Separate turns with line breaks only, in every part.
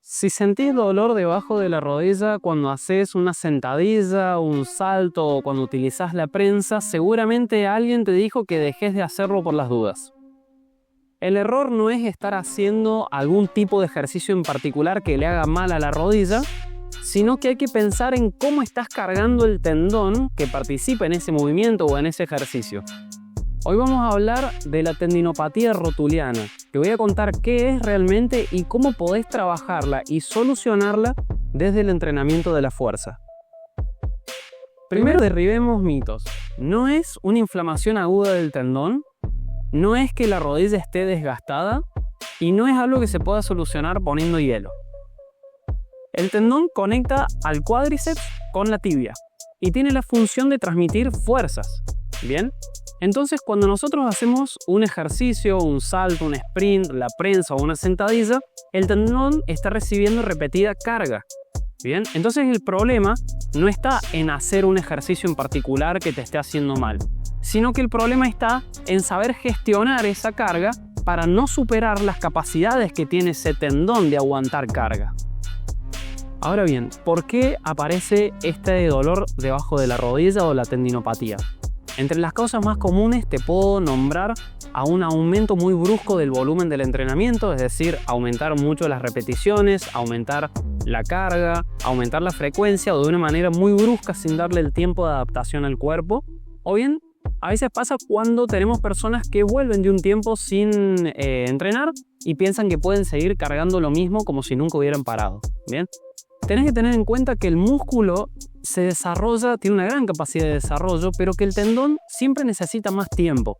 Si sentís dolor debajo de la rodilla cuando haces una sentadilla, un salto o cuando utilizás la prensa, seguramente alguien te dijo que dejes de hacerlo por las dudas. El error no es estar haciendo algún tipo de ejercicio en particular que le haga mal a la rodilla, sino que hay que pensar en cómo estás cargando el tendón que participa en ese movimiento o en ese ejercicio. Hoy vamos a hablar de la tendinopatía rotuliana. Te voy a contar qué es realmente y cómo podés trabajarla y solucionarla desde el entrenamiento de la fuerza. Primero derribemos mitos. No es una inflamación aguda del tendón, no es que la rodilla esté desgastada y no es algo que se pueda solucionar poniendo hielo. El tendón conecta al cuádriceps con la tibia y tiene la función de transmitir fuerzas. ¿Bien? Entonces, cuando nosotros hacemos un ejercicio, un salto, un sprint, la prensa o una sentadilla, el tendón está recibiendo repetida carga. ¿Bien? Entonces, el problema no está en hacer un ejercicio en particular que te esté haciendo mal, sino que el problema está en saber gestionar esa carga para no superar las capacidades que tiene ese tendón de aguantar carga. Ahora bien, ¿por qué aparece este dolor debajo de la rodilla o la tendinopatía? Entre las causas más comunes te puedo nombrar a un aumento muy brusco del volumen del entrenamiento, es decir, aumentar mucho las repeticiones, aumentar la carga, aumentar la frecuencia o de una manera muy brusca sin darle el tiempo de adaptación al cuerpo. O bien, a veces pasa cuando tenemos personas que vuelven de un tiempo sin entrenar y piensan que pueden seguir cargando lo mismo como si nunca hubieran parado. ¿Bien? Tenés que tener en cuenta que el músculo se desarrolla, tiene una gran capacidad de desarrollo, pero que el tendón siempre necesita más tiempo.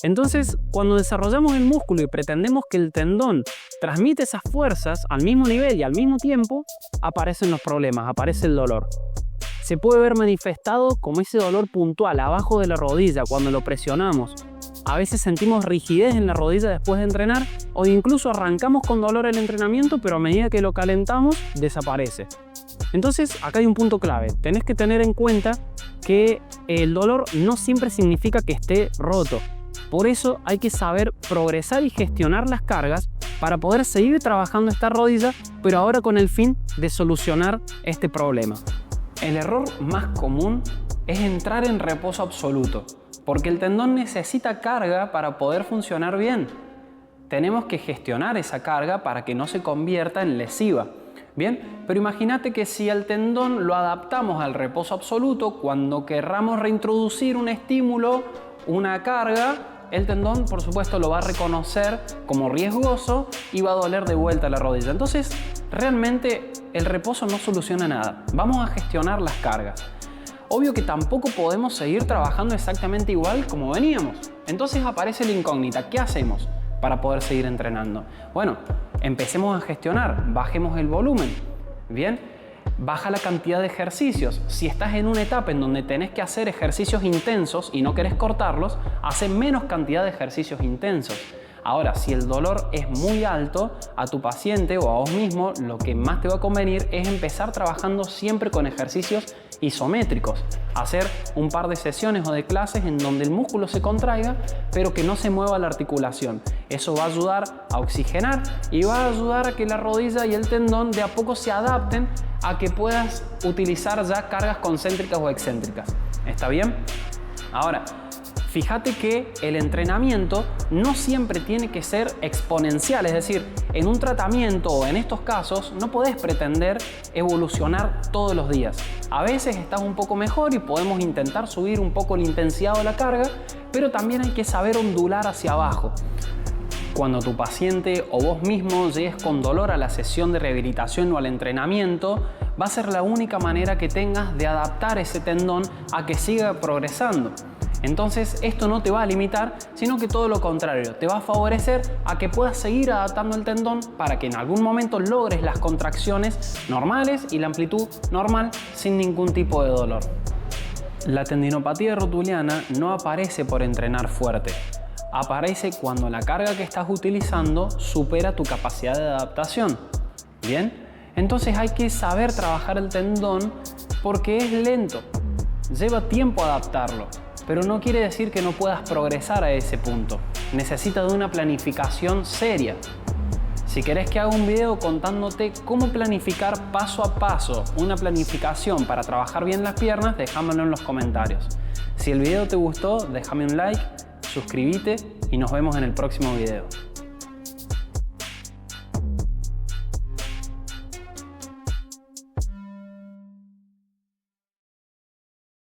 Entonces, cuando desarrollamos el músculo y pretendemos que el tendón transmite esas fuerzas al mismo nivel y al mismo tiempo, aparecen los problemas, aparece el dolor. Se puede ver manifestado como ese dolor puntual abajo de la rodilla cuando lo presionamos. A veces sentimos rigidez en la rodilla después de entrenar o incluso arrancamos con dolor el entrenamiento, pero a medida que lo calentamos, desaparece. Entonces, acá hay un punto clave. Tenés que tener en cuenta que el dolor no siempre significa que esté roto. Por eso hay que saber progresar y gestionar las cargas para poder seguir trabajando esta rodilla, pero ahora con el fin de solucionar este problema. El error más común es entrar en reposo absoluto, porque el tendón necesita carga para poder funcionar bien. Tenemos que gestionar esa carga para que no se convierta en lesiva. Bien, pero imagínate que si el tendón lo adaptamos al reposo absoluto, cuando querramos reintroducir un estímulo, una carga, el tendón por supuesto lo va a reconocer como riesgoso y va a doler de vuelta la rodilla. Entonces, realmente el reposo no soluciona nada. Vamos a gestionar las cargas. Obvio que tampoco podemos seguir trabajando exactamente igual como veníamos. Entonces aparece la incógnita. ¿Qué hacemos para poder seguir entrenando? Bueno, empecemos a gestionar, bajemos el volumen. Bien, baja la cantidad de ejercicios. Si estás en una etapa en donde tenés que hacer ejercicios intensos y no querés cortarlos, hace menos cantidad de ejercicios intensos. Ahora, si el dolor es muy alto, a tu paciente o a vos mismo, lo que más te va a convenir es empezar trabajando siempre con ejercicios isométricos. Hacer un par de sesiones o de clases en donde el músculo se contraiga, pero que no se mueva la articulación. Eso va a ayudar a oxigenar y va a ayudar a que la rodilla y el tendón de a poco se adapten a que puedas utilizar ya cargas concéntricas o excéntricas. ¿Está bien? Ahora, fíjate que el entrenamiento no siempre tiene que ser exponencial, es decir, en un tratamiento o en estos casos no podés pretender evolucionar todos los días. A veces estás un poco mejor y podemos intentar subir un poco la intensidad o la carga, pero también hay que saber ondular hacia abajo. Cuando tu paciente o vos mismo llegues con dolor a la sesión de rehabilitación o al entrenamiento, va a ser la única manera que tengas de adaptar ese tendón a que siga progresando. Entonces esto no te va a limitar, sino que todo lo contrario, te va a favorecer a que puedas seguir adaptando el tendón para que en algún momento logres las contracciones normales y la amplitud normal sin ningún tipo de dolor. La tendinopatía rotuliana no aparece por entrenar fuerte. Aparece cuando la carga que estás utilizando supera tu capacidad de adaptación. ¿Bien? Entonces hay que saber trabajar el tendón porque es lento. Lleva tiempo adaptarlo. Pero no quiere decir que no puedas progresar a ese punto. Necesita de una planificación seria. Si querés que haga un video contándote cómo planificar paso a paso una planificación para trabajar bien las piernas, déjamelo en los comentarios. Si el video te gustó, déjame un like, suscríbete y nos vemos en el próximo video.